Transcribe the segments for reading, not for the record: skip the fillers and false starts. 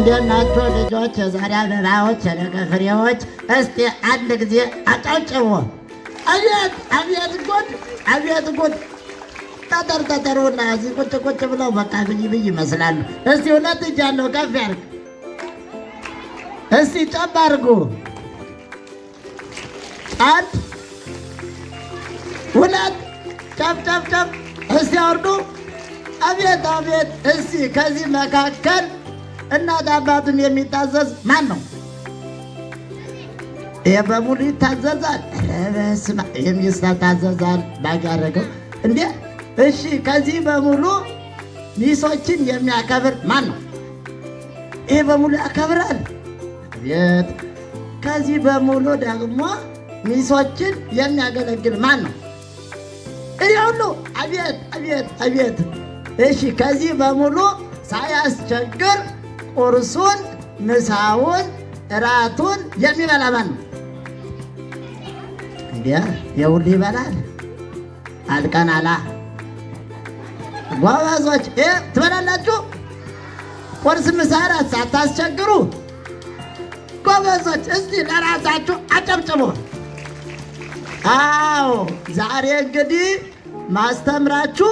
እንዴት ናችሁ ልጆች? የዛሬ አበባዎች፣ የነገ ፍሬዎች። እስቲ አንድ ጊዜ አጨብጭቡ። አቤት አቤት ጉድ! አቤት ጉድ! ጠጠሩና እዚህ ቁጭ ቁጭ ብለው በቃ ብይ ይመስላሉ። እስቲ ሁለት እጅ ያለው ከፍ ያርግ። እስቲ ጨብ አድርጉ። አንድ ሁለት ጨብ። እስቲ አውርዱ። አቤት አቤት! እስቲ ከዚህ መካከል እናት አባቱን የሚታዘዝ ማን ነው? ይሄ በሙሉ ይታዘዛል። በስመ አብ! የሚስት ታዘዛል ባግ ያደረገው እንዴ? እሺ ከዚህ በሙሉ ሚስቶችን የሚያከብር ማን ነው? ይሄ በሙሉ ያከብራል። አቤት! ከዚህ በሙሉ ደግሞ ሚስቶችን የሚያገለግል ማን ነው? ይሄ ሁሉ አቤት አቤት አቤት! እሺ ከዚህ በሙሉ ሳያስቸግር ቁርሱን፣ ምሳውን፣ እራቱን የሚበላ ማን ነው? እንዴ የሁሉ ይበላል። አልቀናላ ጎበዞች ትበላላችሁ። ቁርስ፣ ምሳ፣ እራት ሳታስቸግሩ ጎበዞች። እስቲ ለራሳችሁ አጨብጭቡ። አዎ ዛሬ እንግዲህ ማስተምራችሁ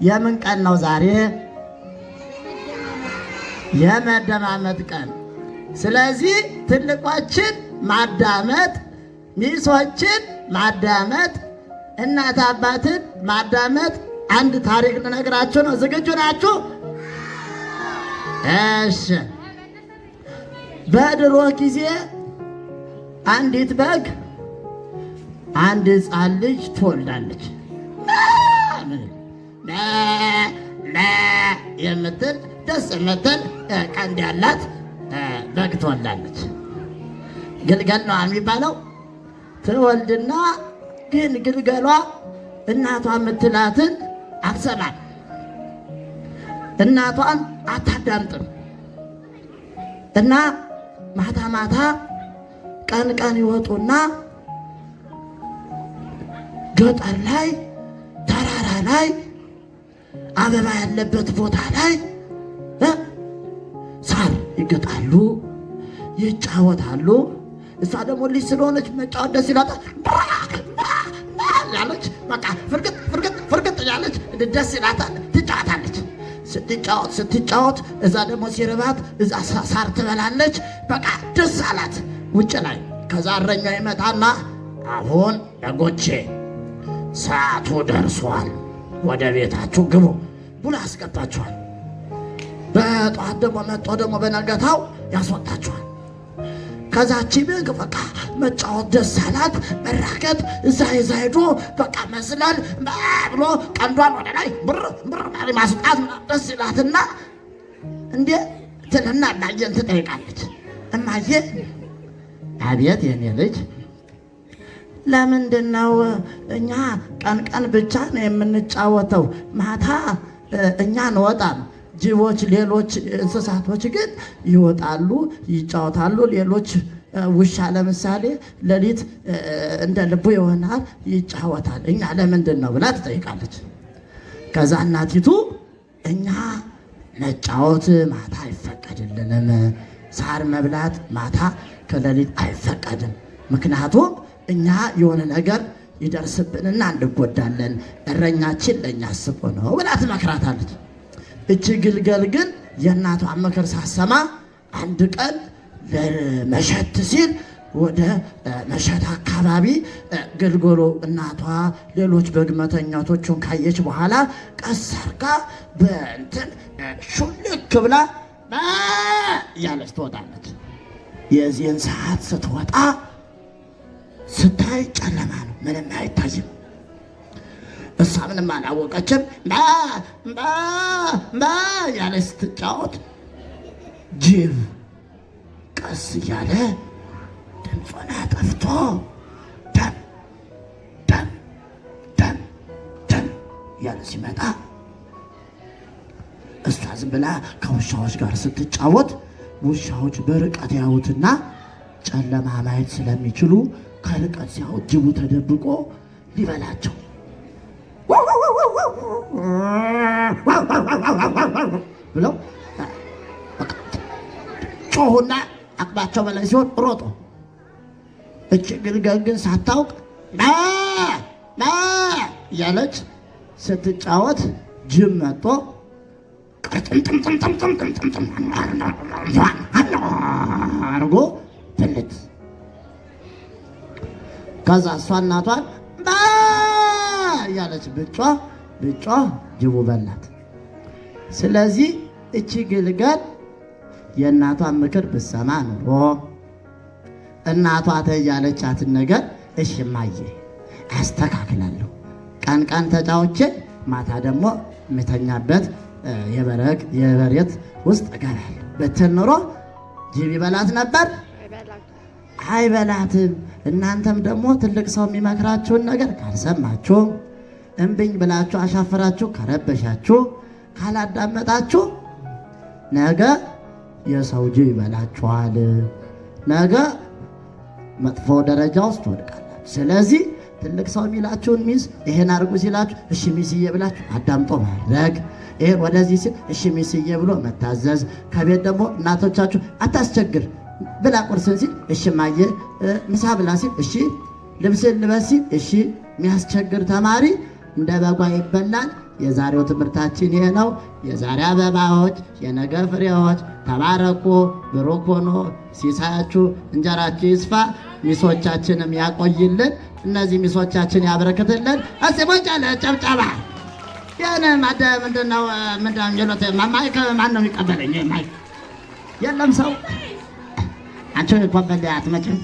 የምን ቀን ነው? ዛሬ የመደማመጥ ቀን። ስለዚህ ትልቆችን ማዳመጥ፣ ሚስቶችን ማዳመጥ፣ እናት አባትን ማዳመጥ። አንድ ታሪክ ልነግራችሁ ነው። ዝግጁ ናችሁ? እሺ። በድሮ ጊዜ አንዲት በግ አንድ ሕፃን ልጅ ትወልዳለች። የምትል ደስ የምትል ቀንድ ያላት በግ ትወልዳለች። ግልገል ነው የሚባለው። ትወልድና ግን ግልገሏ እናቷ የምትላትን አትሰማም። እናቷን አታዳምጥም። እና ማታ ማታ ቀን ቀን ይወጡና ገጠር ላይ ተራራ ላይ አበባ ያለበት ቦታ ላይ ሳር ይገጣሉ፣ ይጫወታሉ። እሷ ደግሞ ልጅ ስለሆነች መጫወት ደስ ይላታል። ያለች በቃ ፍርግጥ ያለች ደስ ይላታል። ትጫወታለች። ስትጫወት እዛ ደግሞ ሲርባት እዛ ሳር ትበላለች። በቃ ደስ አላት ውጭ ላይ። ከዛ እረኛው ይመጣና አሁን በጎቼ ሰዓቱ ደርሷል፣ ወደ ቤታችሁ ግቡ ብሎ ያስገባችኋል። በጠዋት ደግሞ መጥቶ ደግሞ በነገታው ያስወጣችኋል። ከዛቺ በግ በቃ መጫወት ደስ አላት፣ መራገጥ እዛ ሄዶ በቃ መስላል ብሎ ቀንዷን ወደ ላይ ብር ማስጣት ደስ ይላትና እንዴ ትልና እናየን ትጠይቃለች። እማዬ አቤት የኔ ልጅ ለምንድን ነው እኛ ቀን ቀን ብቻ ነው የምንጫወተው? ማታ እኛ እንወጣም። ጅቦች፣ ሌሎች እንስሳቶች ግን ይወጣሉ፣ ይጫወታሉ። ሌሎች ውሻ ለምሳሌ ሌሊት እንደ ልቡ ይሆናል፣ ይጫወታል። እኛ ለምንድን ነው ብላ ትጠይቃለች። ከዛ እናቲቱ እኛ መጫወት ማታ አይፈቀድልንም፣ ሳር መብላት ማታ ከሌሊት አይፈቀድም። ምክንያቱም እኛ የሆነ ነገር ይደርስብንና እንጎዳለን፣ እረኛችን ለእኛ አስቦ ነው ብላ ትመክራታለች። እቺ ግልገል ግን የእናቷን ምክር ሳሰማ አንድ ቀን መሸት ሲል ወደ መሸት አካባቢ ግልገሉ እናቷ ሌሎች በግ መተኛቶቹን ካየች በኋላ ቀስ አርጋ በእንትን ሹልክ ብላ እያለች ትወጣለች። የዚህን ሰዓት ስትወጣ ስታይ ጨለማ ነው፣ ምንም አይታይም። እሷ ምንም አላወቀችም። ያለች ስትጫወት ጅብ ቀስ እያለ ድምፁን አጠፍቶ ደም ደም ደም ደም እያለ ሲመጣ እሷ ዝም ብላ ከውሻዎች ጋር ስትጫወት ውሻዎች በርቀት ያዩትና ጨለማ ማየት ስለሚችሉ ከርቀት ሲያዩት ጅቡ ተደብቆ ሊበላቸው ብለው ጮሁና አቅማቸው በላይ ሲሆን ሮጦ እቺ ግልገል ግን ሳታውቅ ና እያለች ስትጫወት ጅብ መጥቶ አርጎ ብልት። ከዛ እሷ እናቷን እያለች ብጮህ ጅቡ በላት። ስለዚህ እቺ ግልገል የእናቷን ምክር ብትሰማ ኑሮ እናቷ ተያለቻትን ነገር እሺ እማዬ አስተካክላለሁ፣ ቀን ቀን ተጫውቼ ማታ ደግሞ የምተኛበት የበሬት ውስጥ እገባለሁ ብትል ኑሮ ጅብ ይበላት ነበር? አይበላትም። እናንተም ደግሞ ትልቅ ሰው የሚመክራችሁን ነገር ካልሰማችሁ፣ እምብኝ ብላችሁ አሻፈራችሁ ከረበሻችሁ፣ ካላዳመጣችሁ ነገ የሰው ጅብ ይበላችኋል። ነገ መጥፎ ደረጃ ውስጥ ትወድቃላችሁ። ስለዚህ ትልቅ ሰው የሚላችሁን ሚስ ይሄን አድርጉ ሲላችሁ እሺ ሚስዬ ብላችሁ አዳምጦ ማድረግ፣ ይሄን ወደዚህ ሲል እሺ ሚስዬ ብሎ መታዘዝ። ከቤት ደግሞ እናቶቻችሁ አታስቸግር ብላ ቁርስን ሲል እሺ ማየ፣ ምሳ ብላ ሲል እሺ፣ ልብስን ልበስ ሲል እሺ። የሚያስቸግር ተማሪ እንደ በጓ ይበላል። የዛሬው ትምህርታችን ይሄ ነው። የዛሬ አበባዎች፣ የነገ ፍሬዎች። ተባረኩ፣ ብሩክ ሆኖ ሲሳያችሁ እንጀራችሁ ይስፋ፣ ሚሶቻችንም ያቆይልን፣ እነዚህ ሚሶቻችን ያበረክትልን። እስቲ ሞጭ ያለ ጨብጨባ። የኔ ምንድነው የሚሉት? ማይክ ማን ነው የሚቀበለኝ? ማይክ የለም ሰው። አንቺ ኮበል አትመጭም